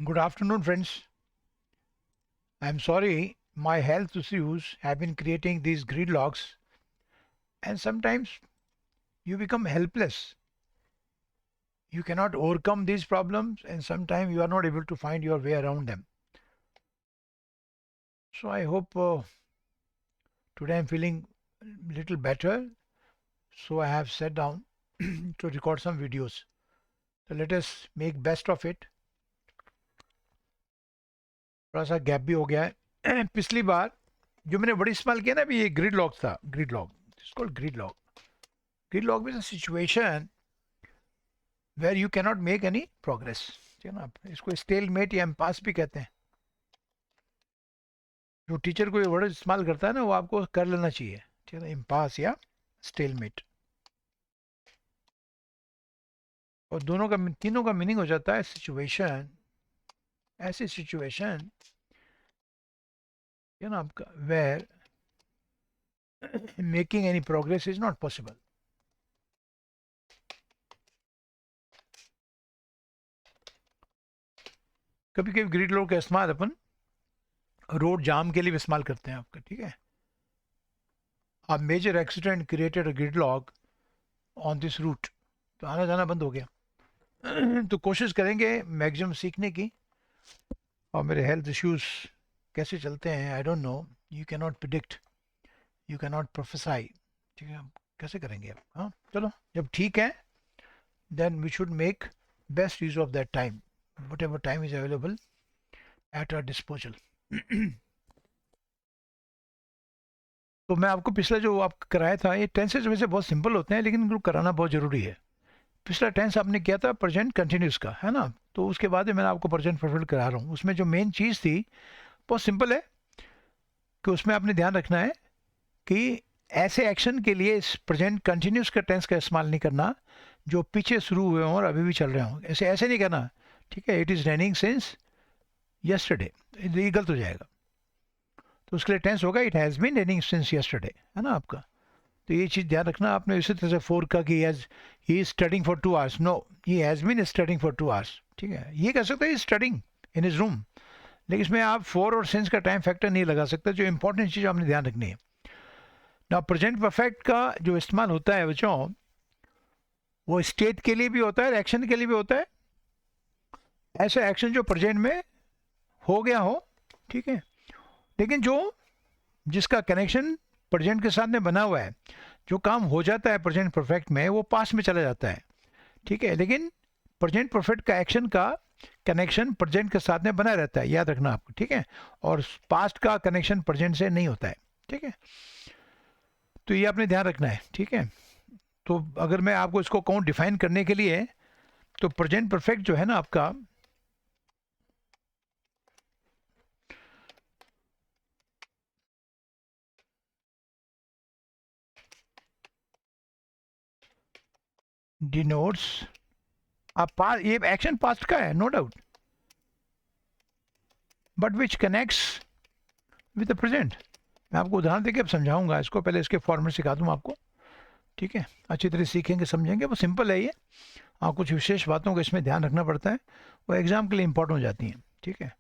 Good afternoon, friends. I'm sorry my health issues have been creating these gridlocks, and sometimes you become helpless. You cannot overcome these problems, and sometimes you are not able to find your way around them. So, I hope today I'm feeling a little better. So, I have sat down to record some videos. So, let us make best of it. थोड़ा सा gap भी हो गया है पिछली बार जो मैंने word इस्तेमाल किया ना अभी ये ग्रिड लॉक था gridlock gridlock is a situation where you cannot make any progress ठीक है ना इसको स्टेलमेट या एम्पास भी कहते हैं जो टीचर को ये वर्ड इस्तेमाल करता है ना वो आपको कर लेना चाहिए ठीक है ना एम्पास या स्टेलमेट और दोनों का तीनों का मीनिंग हो जाता है सिचुएशन ऐसी situation you know where making any progress is not possible. कभी कभी ग्रिड लोड का इस्तेमाल अपन रोड जाम के लिए भी इस्तेमाल करते हैं आपका ठीक है अब major accident created a gridlock on this route तो आना जाना बंद हो गया तो कोशिश करेंगे मैक्सिमम सीखने की और मेरे हेल्थ इश्यूज कैसे चलते हैं I don't know you can not predict you can not प्रोफेसाई ठीक है कैसे करेंगे अब हाँ चलो जब ठीक है then we should make best use of that time whatever time is available at our disposal तो मैं आपको पिछला जो आपका कराया था ये टेंसेज वैसे बहुत सिंपल होते हैं लेकिन इनको कराना बहुत ज़रूरी है पिछला टेंस आपने किया था प्रेजेंट कंटिन्यूस का है ना तो उसके बाद मैंने आपको प्रेजेंट परफेक्ट करा रहा हूँ उसमें जो मेन चीज़ थी बहुत सिंपल है कि उसमें आपने ध्यान रखना है कि ऐसे एक्शन के लिए इस प्रेजेंट कंटिन्यूस का टेंस का इस्तेमाल नहीं करना जो पीछे शुरू हुए हों और अभी भी चल रहे हों ऐसे ऐसे नहीं करना ठीक है it is running since yesterday ये गलत हो जाएगा तो उसके लिए टेंस होगा it has been running since yesterday है ना आपका तो ये चीज़ ध्यान रखना आपने इसी तरह से फोर का कि he is studying for 2 hours no he has been studying for 2 hours ठीक है ये कह सकते हैं स्टडिंग इन हिज रूम लेकिन इसमें आप फोर और सिंस का टाइम फैक्टर नहीं लगा सकते जो इंपॉर्टेंट चीज़ आपने ध्यान रखनी है ना प्रेजेंट परफेक्ट का जो इस्तेमाल होता है बच्चों वो स्टेट के लिए भी होता है एक्शन के लिए भी होता है ऐसा एक्शन जो प्रेजेंट में हो गया हो ठीक है लेकिन जो जिसका कनेक्शन प्रेजेंट के साथ में बना हुआ है जो काम हो जाता है प्रेजेंट परफेक्ट में वो पास्ट में चला जाता है ठीक है लेकिन प्रेजेंट परफेक्ट का एक्शन का कनेक्शन प्रेजेंट के साथ में बना रहता है याद रखना आपको ठीक है और पास्ट का कनेक्शन प्रेजेंट से नहीं होता है ठीक है तो ये आपने ध्यान रखना है ठीक है तो अगर मैं आपको इसको कहूँ डिफाइन करने के लिए तो प्रेजेंट परफेक्ट जो है ना आपका डिनोट्स आप ये एक्शन पास्ट का है no doubt but which connects with the present मैं आपको उदाहरण देके अब समझाऊंगा इसको पहले इसके फॉर्मेट सिखा दूँ आपको ठीक है अच्छी तरह सीखेंगे समझेंगे वो सिंपल है ये हाँ कुछ विशेष बातों का इसमें ध्यान रखना पड़ता है वो एग्ज़ाम के लिए इंपॉर्टेंट हो जाती हैं ठीक है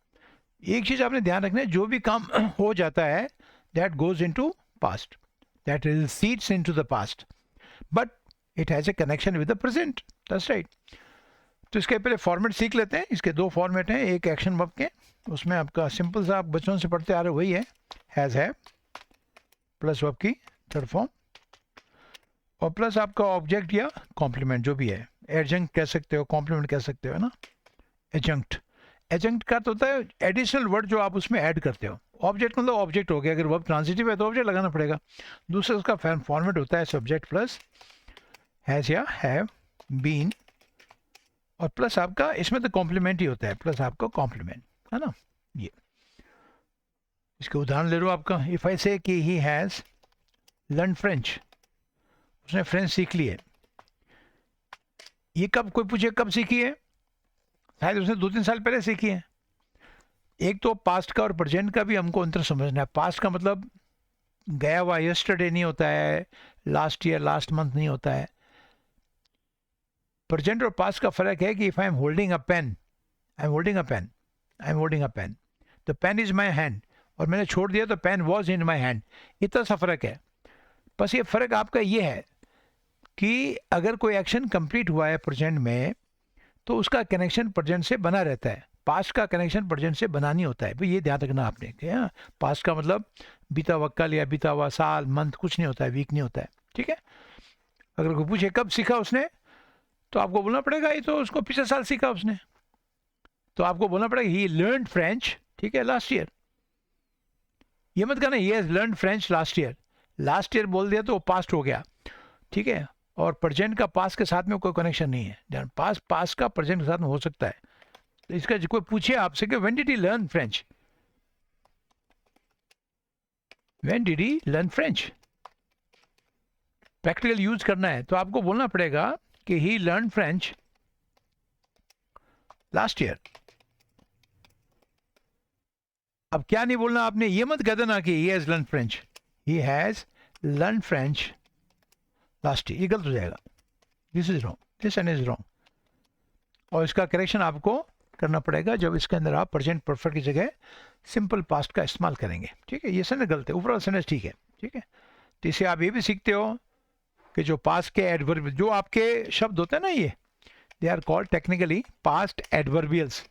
एक चीज़ आपने ध्यान रखना है जो भी काम हो जाता है that goes into past that recedes into the past but it has a connection with the present that's right तो इसके पहले फॉर्मेट सीख लेते हैं इसके दो फॉर्मेट हैं एक एक्शन वर्ब के उसमें आपका सिंपल सा आप बच्चों से पढ़ते आ रहे वही है हैज़ है प्लस वर्ब की थर्ड फॉर्म और प्लस आपका ऑब्जेक्ट या कॉम्प्लीमेंट जो भी है एडजंक्ट कह सकते हो कॉम्प्लीमेंट कह सकते हो है ना एडजंक्ट एडजंक्ट का तो होता है एडिशनल वर्ड जो आप उसमें ऐड करते हो ऑब्जेक्ट मतलब ऑब्जेक्ट हो गया अगर वर्ब ट्रांजिटिव है तो ऑब्जेक्ट लगाना पड़ेगा दूसरा उसका फॉर्मेट होता है सब्जेक्ट प्लस हैज़ या हैव बीन और प्लस आपका इसमें तो कॉम्प्लीमेंट ही होता है प्लस आपका कॉम्प्लीमेंट है ना ये इसके उदाहरण ले लो आपका इफ़ आई से कि ही हैज़ लर्न फ्रेंच उसने फ्रेंच सीख ली है ये कब कोई पूछे कब सीखी है शायद उसने 2-3 साल पहले सीखी है एक तो पास्ट का और प्रेजेंट का भी हमको अंतर समझना है पास्ट का मतलब गया हुआ यस्टरडे नहीं होता है लास्ट ईयर लास्ट मंथ नहीं होता है प्रेजेंट और पास्ट का फ़र्क है कि if I am holding a pen I am holding a pen I am holding a pen, the pen is my hand, और मैंने छोड़ दिया तो pen was in my hand. इतना सा फ़र्क है। बस ये फ़र्क आपका ये है कि अगर कोई एक्शन कंप्लीट हुआ है प्रेजेंट में तो उसका कनेक्शन प्रेजेंट से बना रहता है, पास्ट का कनेक्शन प्रेजेंट से बना नहीं होता है। भाई ये ध्यान रखना आपने कि हाँ, पास्ट का मतलब बीता हुआ कल या बीता हुआ साल मंथ कुछ नहीं होता है, वीक नहीं होता है, ठीक है। अगर कोई पूछे कब सीखा उसने, तो आपको बोलना पड़ेगा ये तो उसको पिछले साल सीखा उसने, तो आपको बोलना पड़ेगा ही लर्न फ्रेंच, ठीक है, लास्ट ईयर। ये मत कहना he has learn French last year, last year बोल दिया तो वो पास्ट हो गया, ठीक है। और प्रेजेंट का पास्ट के साथ में कोई कनेक्शन नहीं है, पास्ट पास्ट का प्रेजेंट के साथ में हो सकता है। तो इसका कोई पूछे आपसे कि when did he learn French, when did he learn French, practical use करना है तो आपको बोलना पड़ेगा कि ही लर्न फ्रेंच लास्ट ईयर। अब क्या नहीं बोलना आपने, ये मत कह देना कि he has learn French, he has learn French last year, ये गलत हो जाएगा। This is wrong, this and is wrong. और इसका करेक्शन आपको करना पड़ेगा जब इसके अंदर आप प्रेजेंट परफेक्ट की जगह सिंपल पास्ट का इस्तेमाल करेंगे, ठीक है। ये सेंटेंस गलत है, ऊपर सेंटेंस ठीक है, ठीक है। तो इसे आप ये भी सीखते हो कि जो पास्ट के एडवर्ब, जो आपके शब्द होते हैं ना, ये they are called technically past adverbials.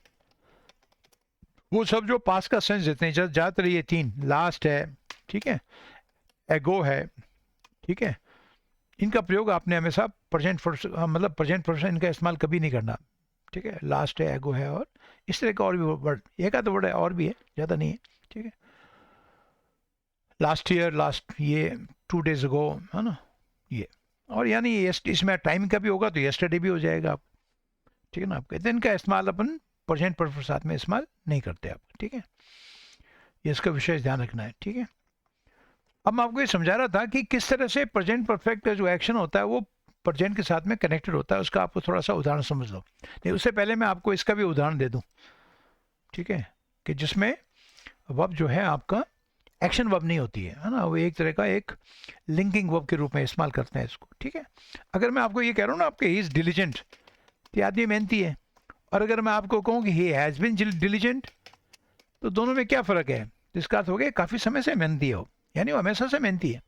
वो सब जो पास्ट का सेंस देते हैं, ज़्यादातर ये तीन, लास्ट है, ठीक है, एगो है, ठीक है, इनका प्रयोग आपने हमेशा प्रेजेंट मतलब प्रेजेंट परफेक्ट इनका इस्तेमाल कभी नहीं करना, ठीक है। लास्ट है, एगो है, और इस तरह का और भी वर्ड, एक आध वर्ड है और भी है, ज़्यादा नहीं है, ठीक है। लास्ट ईयर, लास्ट ये 2 days ago, है ना, ये। और यानी इसमें टाइम का भी होगा तो यस्टरडे भी हो जाएगा आप, ठीक है ना। आपके दिन का इस्तेमाल अपन प्रेजेंट परफेक्ट साथ में इस्तेमाल नहीं करते आप, ठीक है। ये इसका विशेष ध्यान रखना है, ठीक है। अब मैं आपको ये समझा रहा था कि किस तरह से प्रेजेंट परफेक्ट का जो एक्शन होता है वो प्रेजेंट के साथ में कनेक्टेड होता है, उसका आपको थोड़ा सा उदाहरण समझ लो। नहीं, उससे पहले मैं आपको इसका भी उदाहरण दे दूं, ठीक है, कि जिसमें वर्ब जो है आपका एक्शन वर्ब नहीं होती है ना, वो एक तरह का एक लिंकिंग वर्ब के रूप में इस्तेमाल करते हैं इसको, ठीक है। अगर मैं आपको ये कह रहा हूँ ना आपके ही इज डिलीजेंट, तो आदमी मेहनती है, और अगर मैं आपको कहूँ कि ही हैज़ बिन डिलीजेंट, तो दोनों में क्या फ़र्क है। इसका अर्थ हो गया काफ़ी समय से मेहनती हो, यानी वो हमेशा से मेहनती है,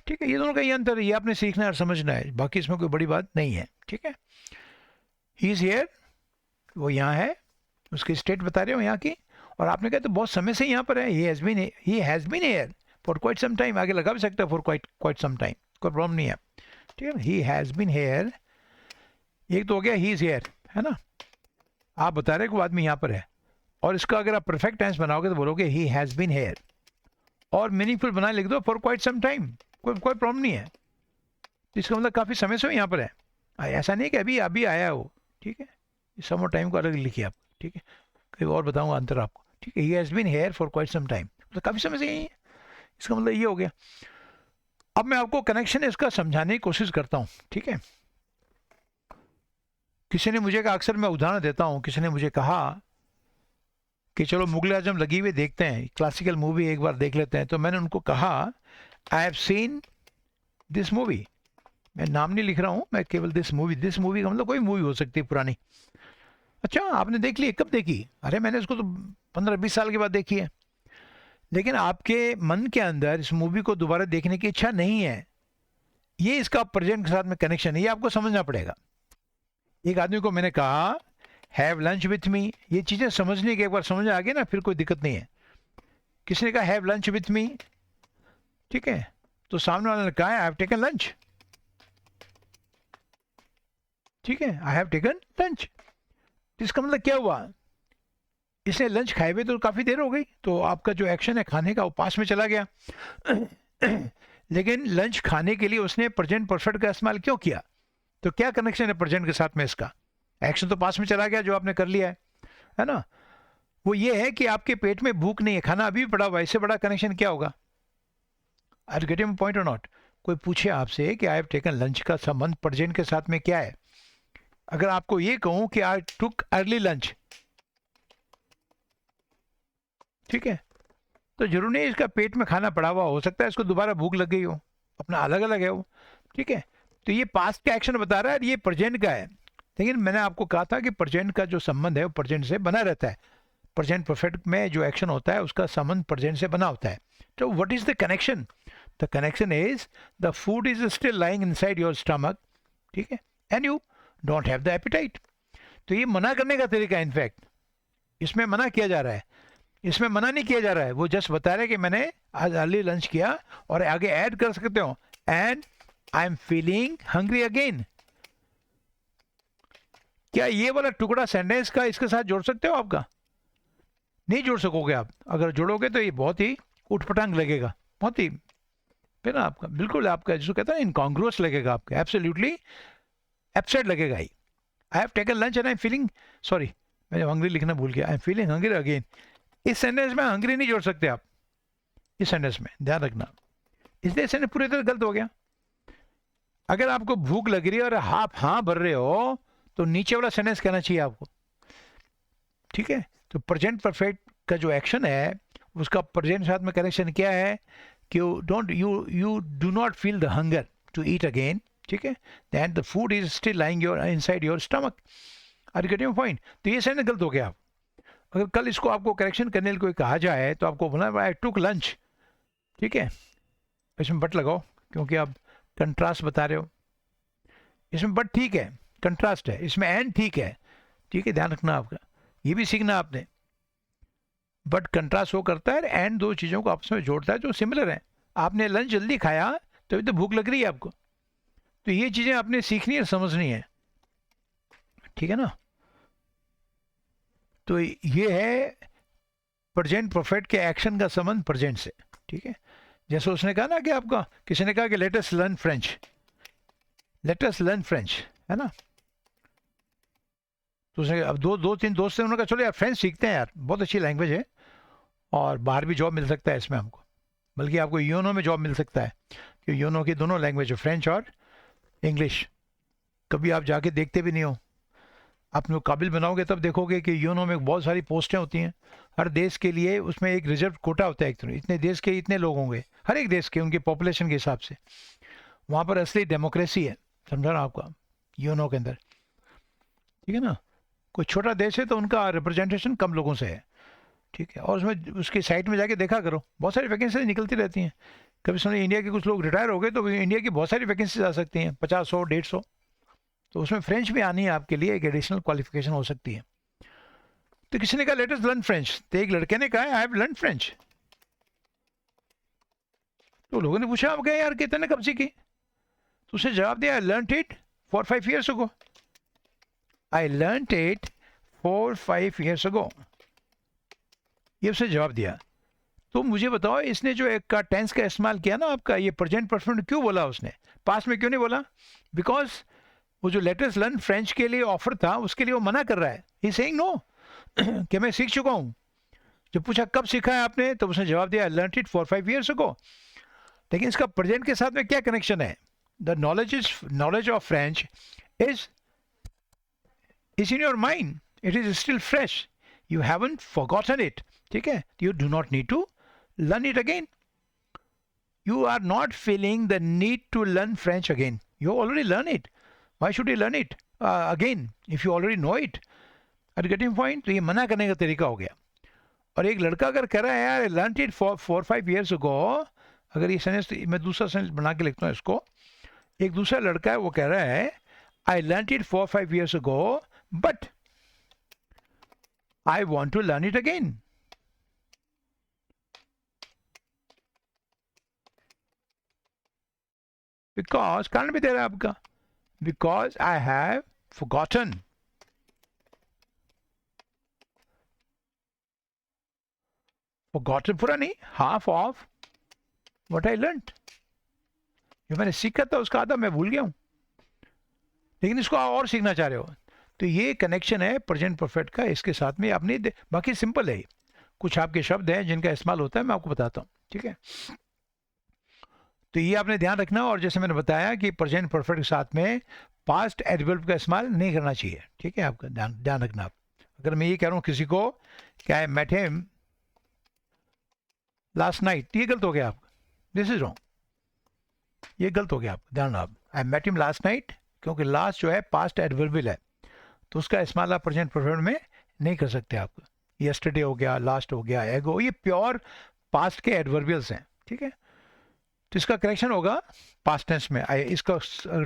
ठीक है। ये दोनों का ये अंतर है, ये आपने सीखना और समझना है, बाकी इसमें कोई बड़ी बात नहीं है, ठीक है। ही इज़ हियर, वो यहाँ है, उसकी स्टेट बता रहे हो यहाँ की, और आपने कहा तो बहुत समय से यहाँ पर है, he has been here for quite some time, आगे लगा भी सकता है फॉर क्वाइट सम टाइम, कोई प्रॉब्लम नहीं है, ठीक है। ही हैज़ बीन हियर, एक तो हो गया ही इज़ हियर, है ना, आप बता रहे कि वो आदमी यहाँ पर है, और इसका अगर आप परफेक्ट टेंस बनाओगे तो बोलोगे ही हैज़ बीन हियर, और मीनिंगफुल बना लिख दो फॉर क्वाइट सम टाइम, कोई प्रॉब्लम नहीं है। तो इसका मतलब काफ़ी समय से यहाँ पर है, ऐसा नहीं कि अभी अभी आया हो, ठीक है। सम और टाइम को अलग लिखिए आप, ठीक है, कहीं और बताऊँगा अंतर आपको, ठीक है। He has been here for quite some time, तो काफ़ी समय से यही है, इसका मतलब ये हो गया। अब मैं आपको कनेक्शन इसका समझाने की कोशिश करता हूँ, ठीक है। किसी ने मुझे कहा, अक्सर मैं उदाहरण देता हूँ, किसी ने मुझे कहा कि चलो मुगल आजम लगी हुई देखते हैं, क्लासिकल मूवी एक बार देख लेते हैं, तो मैंने उनको कहा I have seen this movie, मैं नाम नहीं लिख रहा हूँ, मैं केवल दिस मूवी का मतलब कोई मूवी हो सकती है पुरानी। अच्छा आपने देख ली, कब देखी, अरे मैंने इसको तो 15-20 साल के बाद देखी है, लेकिन आपके मन के अंदर इस मूवी को दोबारा देखने की इच्छा नहीं है, ये इसका प्रेजेंट के साथ में कनेक्शन है, ये आपको समझना पड़ेगा। एक आदमी को मैंने कहा हैव लंच विथ मी, ये चीज़ें समझने के एक बार समझ आ गई ना फिर कोई दिक्कत नहीं है। किसी ने कहा हैव लंच विथ मी, ठीक है, तो सामने वाले ने कहा आई हैव टेकन लंच, ठीक है, आई हैव टेकन लंच, इसका मतलब क्या हुआ, इसने लंच खाए हुए तो काफ़ी देर हो गई, तो आपका जो एक्शन है खाने का वो पास में चला गया लेकिन लंच खाने के लिए उसने प्रेजेंट परफेक्ट का इस्तेमाल क्यों किया, तो क्या कनेक्शन है प्रेजेंट के साथ में, इसका एक्शन तो पास में चला गया जो आपने कर लिया है ना। वो ये है कि आपके पेट में भूख नहीं है, खाना अभी भी पड़ा हुआ, इससे बड़ा कनेक्शन क्या होगा। आर यू गेटिंग पॉइंट और नॉट। कोई पूछे आपसे कि आई हैव टेकन लंच का संबंध प्रेजेंट के साथ में क्या है, अगर आपको ये कहूं कि आई टुक अर्ली लंच, ठीक है, तो जरूर नहीं इसका पेट में खाना पड़ा हुआ, हो सकता है इसको दोबारा भूख लग गई हो, अपना अलग अलग है वो, ठीक है। तो ये पास्ट का एक्शन बता रहा है और ये प्रेजेंट का है, लेकिन मैंने आपको कहा था कि प्रेजेंट का जो संबंध है वो प्रेजेंट से बना रहता है, प्रेजेंट परफेक्ट में जो एक्शन होता है उसका संबंध प्रेजेंट से बना होता है. तो what is the connection? The connection is the food is still lying inside your stomach, ठीक है, and you don't have the appetite. तो ये मना करने का तरीका है. इनफैक्ट इसमें मना किया जा रहा है, इसमें मना नहीं किया जा रहा है. वो जस्ट बता रहे हैं कि मैंने आज अर्ली लंच किया, और आगे ऐड कर सकते हो and I am feeling hungry again. क्या ये वाला टुकड़ा सेंटेंस का इसके साथ जोड़ सकते हो? आपका नहीं जोड़ सकोगे आप. अगर जोड़ोगे तो ये बहुत ही उठपटांग लगेगा, बहुत ही फिर ना आपका बिल्कुल आपका जिसको कहते हैं इनकॉन्ग्रुअस लगेगा, आपका एब्सोल्युटली एब्सेंट लगेगा ही. I have taken lunch and I am feeling, sorry मैंने हंग्री लिखना भूल गया, I am feeling hungry again. इस सेंटेंस में हंग्री नहीं जोड़ सकते आप, इस सेंटेंस में ध्यान रखना. इसलिए सेंटेंस पूरी तरह गलत हो गया. अगर आपको भूख लग रही है और आप हाँ भर रहे हो तो नीचे वाला सेंटेंस कहना चाहिए आपको, ठीक है. तो प्रेजेंट परफेक्ट का जो एक्शन है उसका प्रेजेंट साथ में कनेक्शन क्या है कि you do not feel the hunger to eat again, ठीक है. Then the food is still lying your inside your stomach. Are you getting my point? तो ये सेंटेंस गलत हो गया. आप अगर कल इसको आपको करेक्शन करने के लिए कोई कहा जाए तो आपको बोलना आई टुक लंच, ठीक है. इसमें बट लगाओ क्योंकि आप कंट्रास्ट बता रहे हो. इसमें बट ठीक है, कंट्रास्ट है. इसमें एंड ठीक है, ठीक है, ध्यान रखना आपका, ये भी सीखना आपने. बट कंट्रास्ट वो करता है एंड दो चीज़ों को आपस में जोड़ता है जो सिमिलर है. आपने लंच जल्दी खाया तो अभी तो भूख लग रही है आपको, तो ये चीज़ें आपने सीखनी है, समझनी है, ठीक है ना. तो ये है प्रेजेंट परफेक्ट के एक्शन का संबंध प्रेजेंट से, ठीक है. जैसे उसने कहा ना कि आपका किसी ने कहा कि let us learn French, let us learn French, है ना. तो उसने अब दो तीन दोस्त थे, उन्होंने कहा चलो यार फ्रेंच सीखते हैं यार, बहुत अच्छी लैंग्वेज है और बाहर भी जॉब मिल सकता है इसमें हमको, बल्कि आपको योनो में जॉब मिल सकता है क्योंकि योनो की दोनों लैंग्वेज है, फ्रेंच और इंग्लिश. कभी आप जाके देखते भी नहीं हो, आप लोग काबिल बनाओगे तब देखोगे कि योनो में बहुत सारी पोस्टें होती हैं. हर देश के लिए उसमें एक रिजर्व कोटा होता है, एक तरह इतने देश के इतने लोग होंगे, हर एक देश के उनके पॉपुलेशन के हिसाब से. वहाँ पर असली डेमोक्रेसी है, समझा ना आपका, योनो के अंदर, ठीक है ना. कोई छोटा देश है तो उनका रिप्रेजेंटेशन कम लोगों से है, ठीक है. और उसमें उसकी साइट में जाके देखा करो, बहुत सारी वैकेंसी निकलती रहती हैं. कभी सुनिए इंडिया के कुछ लोग रिटायर हो गए तो इंडिया की बहुत सारी वैकेंसीज आ सकती हैं, 50 100 150. तो उसमें फ्रेंच भी आनी है आपके लिए, एक एडिशनल क्वालिफिकेशन हो सकती है. तो किसी ने कहा लेट अस लर्न फ्रेंच, तो एक लड़के ने कहा आई हैव लर्न फ्रेंच. तो लोगों ने पूछा आप गए यार कितने कब सीखी? तो उसने जवाब दिया I learn it 4-5 years ago. I learnt it 4-5 years ago. ये उसने जवाब दिया. तो मुझे बताओ इसने जो एक का टेंस का इस्तेमाल किया ना आपका, ये प्रेजेंट परफेक्ट क्यों बोला उसने, पास्ट में क्यों नहीं बोला? बिकॉज वो जो लेटेस्ट लर्न फ्रेंच के लिए ऑफर था उसके लिए वो मना कर रहा है. ही सेइंग नो कि मैं सीख चुका हूँ. जब पूछा कब सीखा है आपने तो उसने जवाब दिया I learn it 4-5 years ago. लेकिन इसका प्रेजेंट के साथ में क्या कनेक्शन है? The knowledge of French is in your mind, it is still fresh, you haven't forgotten it, ठीक है. You do not need to learn it again. You are not feeling the need to learn French again. You already learn it. Why should you learn it again if you already know it? Are you getting point? तो ये मना करने का तरीका हो गया. और एक लड़का अगर कह रहा है यार learned it 4-5 years ago, अगर ये सेंटेंस मैं दूसरा सेंटेंस बना के लिखता हूँ इसको, एक दूसरा लड़का है वो कह रहा है I learned it 4-5 years ago but I want to learn it again. Because कारण भी दे रहा है आपका, because I have forgotten. Forgotten पूरा नहीं, half of what I learned. जो मैंने सीखा था उसका आधा मैं भूल गया हूँ, लेकिन इसको और सीखना चाह रहे हो. तो ये कनेक्शन है प्रेजेंट परफेक्ट का इसके साथ में. आपने बाकी सिंपल है, कुछ आपके शब्द हैं जिनका इस्तेमाल होता है, मैं आपको बताता हूँ, ठीक है. तो ये आपने ध्यान रखना. और जैसे मैंने बताया कि प्रेजेंट परफेक्ट के साथ में पास्ट एडवर्ब का इस्तेमाल नहीं करना चाहिए, ठीक है. आपका ध्यान रखना. आप अगर मैं ये कह रहा हूँ किसी को कि I met him last night, ये गलत हो गया आपका, दिस इज रॉन्ग, ये गलत हो गया आपका. ध्यान आप I met him last night, क्योंकि लास्ट जो है पास्ट एडवर्बियल है, तो उसका इस्तेमाल आप प्रेजेंट परफेक्ट में नहीं कर सकते आप, यस्टरडे हो गया, लास्ट हो गया, एगो, ये प्योर पास्ट के एडवर्बियल्स हैं, ठीक है। तो इसका करेक्शन होगा पास्ट टेंस में। इसका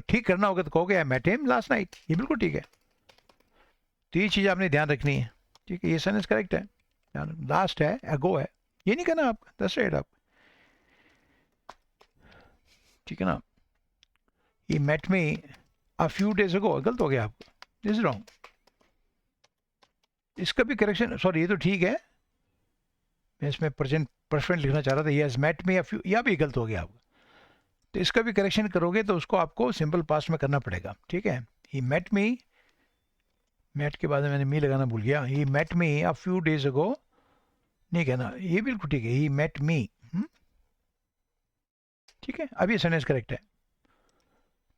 ठीक करना होगा तो कहोगे I met him last night, ये बिल्कुल ठीक है। तो ये चीज़ आपने ध्यान रखनी है, ठीक है। ये सेंटेंस करेक्ट है, लास्ट है, एगो है, ये नहीं करना आप, दैट्स राइट आप, ठीक है ना। ये met me a few days ago, गलत हो गया आपको, दिस इज रॉन्ग। इसका भी करेक्शन, सॉरी ये तो ठीक है, मैं इसमें प्रेजेंट परफेक्ट लिखना चाह रहा था, yes met me a few, या भी गलत हो गया आपका। तो इसका भी करेक्शन करोगे तो उसको आपको सिंपल पास्ट में करना पड़ेगा, ठीक है। ही मेट मी, मेट के बाद मैंने मी लगाना भूल गया, he met me a few days ago नहीं कहना, ये बिल्कुल ठीक है, ही मेट मी, ठीक है। अभी सेंटेंस करेक्ट है।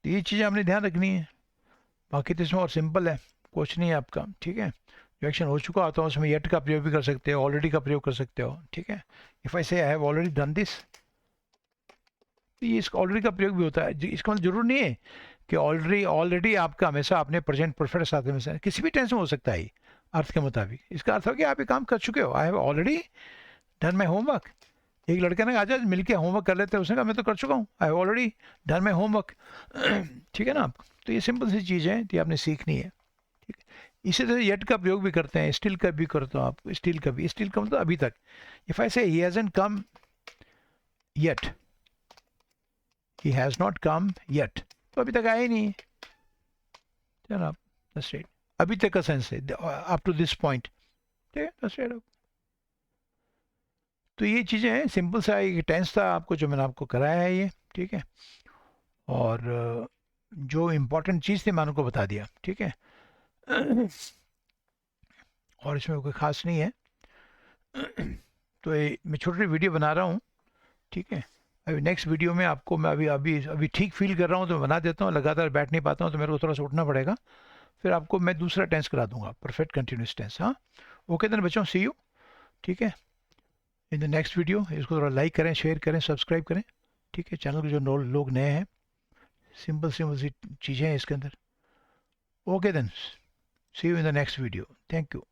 तो ये चीज़ें आपने ध्यान रखनी है, बाकी तो इसमें और सिंपल है, कुछ नहीं है आपका, ठीक है। जो एक्शन हो चुका होता है उसमें येट का प्रयोग भी कर सकते हो, ऑलरेडी का प्रयोग कर सकते हो, ठीक है। इफ़ आई से I have already done this, तो ये इसका ऑलरेडी का प्रयोग भी होता है। इसका मतलब जरूर नहीं है कि ऑलरेडी ऑलरेडी आपका हमेशा अपने प्रेजेंट परफेक्ट साथ में से किसी भी टेंस में हो सकता है अर्थ के मुताबिक। इसका अर्थ हो कि आप ये काम कर चुके हो, I have already done my homework. एक लड़के ने कहा आज मिलकर होमवर्क कर लेते हैं, उसने कहा मैं तो कर चुका हूँ, I have already done my homework, ठीक है ना। तो ये सिंपल सी चीज़ है, तो आपने सीखनी है, ठीक है। इसी तरह येट का प्रयोग भी करते हैं, स्टिल का भी करते हो आप, स्टिल का भी, स्टिल का मतलब अभी तक। इफ आई से he hasn't come yet, he has not come yet, तो अभी तक आया ही नहीं है जनाब, दैट्स राइट। अभी तक का सेंस है अप टू दिस पॉइंट, ठीक है, दैट्स राइट। तो ये चीज़ें हैं, सिंपल सा एक टेंस था आपको जो मैंने आपको कराया है ये, ठीक है। और जो इम्पोर्टेंट चीज़ थी मैंने उनको बता दिया, ठीक है। और इसमें कोई ख़ास नहीं है। तो मैं छोटी वीडियो बना रहा हूँ, ठीक है। अभी नेक्स्ट वीडियो में आपको मैं अभी अभी अभी ठीक फील कर रहा हूँ तो मैं बना देता हूँ, लगातार बैठ नहीं पाता हूँ तो मेरे को थोड़ा सा उठना पड़ेगा, फिर आपको मैं दूसरा टेंस करा दूंगा, परफेक्ट कंटिन्यूस टेंस। हाँ, ओके देन बच्चों, सी यू, ठीक है, इन द नेक्स्ट वीडियो। इसको थोड़ा लाइक करें, शेयर करें, सब्सक्राइब करें, ठीक है। चैनल के जो लोग नए हैं, सिंपल सिंपल सी चीज़ें हैं इसके अंदर। Okay then, see you in the next video, thank you.